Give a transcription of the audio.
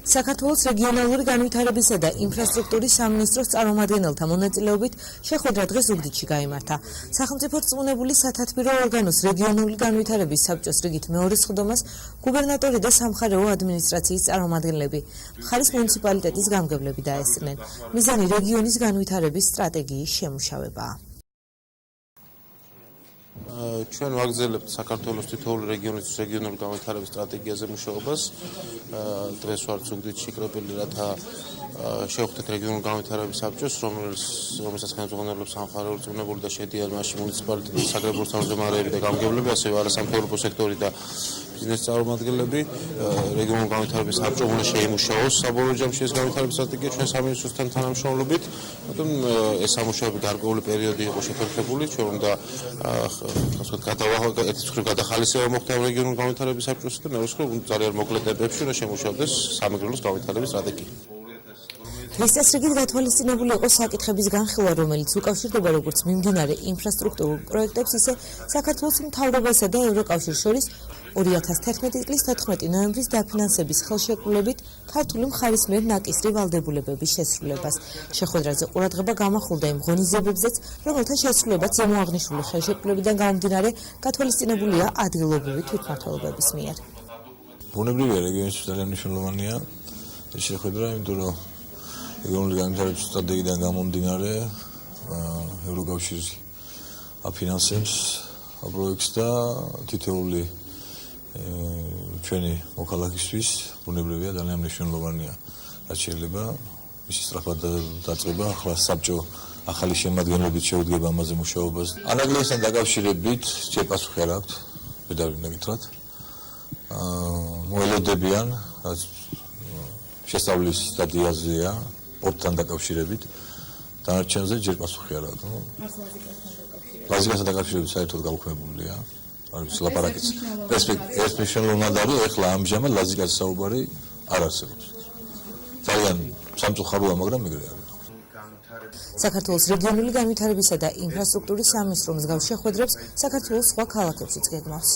საქართველოს რეგიონალური განვითარებისა და ინფრასტრუქტურის სამინისტროს წარმომადგენელთა მონაწილეობით შეხვედრა დღეს ზუგდიდში გაიმართა. სახელმწიფო რწმუნებული სათათბირო ორგანოს რეგიონული განვითარების საბჭოს რიგით მეორე სხდომას გუბერნატორი და სამხარეო ადმინისტრაციის წარმომადგენლები, მხარის მუნიციპალიტეტის გამგებლები დაესწრნენ. მიზანი რეგიონის განვითარების სტრატეგიის შემუშავებაა. ჩვენ ვაგრძელებთ საქართველოს თითოეული რეგიონის რეგიონული განვითარების სტრატეგიაზე მუშაობას. დღეს ვართ ზუგდიდში კრებილი, რათა შევხვდეთ რეგიონული განვითარების საბჭოს, რომელსაც ხელმძღვანელობს სამხარეო რწმუნებული და შედიან მასში მუნიციპალიტეტის საგრებულო თავმჯდომარეები და გამგებლები, ასევე არასამთავრობო სექტორი და ბიზნეს წარმომადგენლები. რეგიონული განვითარების საბჭო უნდა შეიმუშაოს საბოლოო ჯამში ეს განვითარების სტრატეგია ჩვენ სამინისტროსთან თანამშრომლობით. Potom ეს სამუშაოები გარკვეული პერიოდი იყო შეთანხმებული, ჩვენ უნდა გადახალისება მოხდა რეგიონული განვითარების საბჭოს და მეორე მხრივ ძალიან მოკლე ტემპებში უნდა შემუშავდეს სამეგრელოს განვითარების სტრატეგია. დღეს წესრიგით გათვალისწინებული იყო საკითხების განხილვა, რომელიც უკავშირდება როგორც მიმდინარე ინფრასტრუქტურულ პროექტებს, ისე საქართველოს მთავრობასა და ევროკავშირს შორის 2011 წლის 14 ნოემბრის დაფინანსების ხელშეკრულებით ქართული მხარის მიერ ნაკისრი ვალდებულებების შესრულებას. შეხვედრაზე ყურადღება გამახვილდა იმ ღონისძიებებზეც, რომელთა შესრულებაც ზემოაღნიშნული ხელშეკრულებიდან გამომდინარე გათვალისწინებულია ადგილობრივი თვითმმართველობების მიერ. ბუნებრივია, რეგიონისთვის ძალიან მნიშვნელოვანია ეს შეხვედრა, იმიტომ რომ რეგიონული განვითარების სტრატეგიიდან გამომდინარე ევროკავშირი აფინანსებს პროექტს და თითოეული ჩვენი მოქალაქისთვის ბუნებრივია ძალიან მნიშვნელოვანია, რაც შეიძლება მისი სწრაფად დაწყება. ახლა საბჭო ახალი შემადგენლობით შეუდგება ამაზე მუშაობას. ანაგლესთან დაკავშირებით ჯერ პასუხი არ აქვთ, ბედავი მეკითხათ. მოელოდებიან, რაც შესწავლის სტადიაზეა, ორთან დაკავშირებით. დანარჩენზე ჯერ პასუხი არ აქვთ. ლაზიკასთან დაკავშირებით საერთოდ გაუქმებულია. არის ლაპარაკიც. ეს მნიშვნელოვნად არის, ეხლა ამჟამად ლაზიკას საუბარი არ არსებობს. ძალიან სამწუხაროა, მაგრამ ეგრე არის. საქართველოს რეგიონული განვითარებისა და ინფრასტრუქტურის სამინისტრო მსგავს შეხვედრებს საქართველოს სხვა ქალაქებშიც გეგმავს.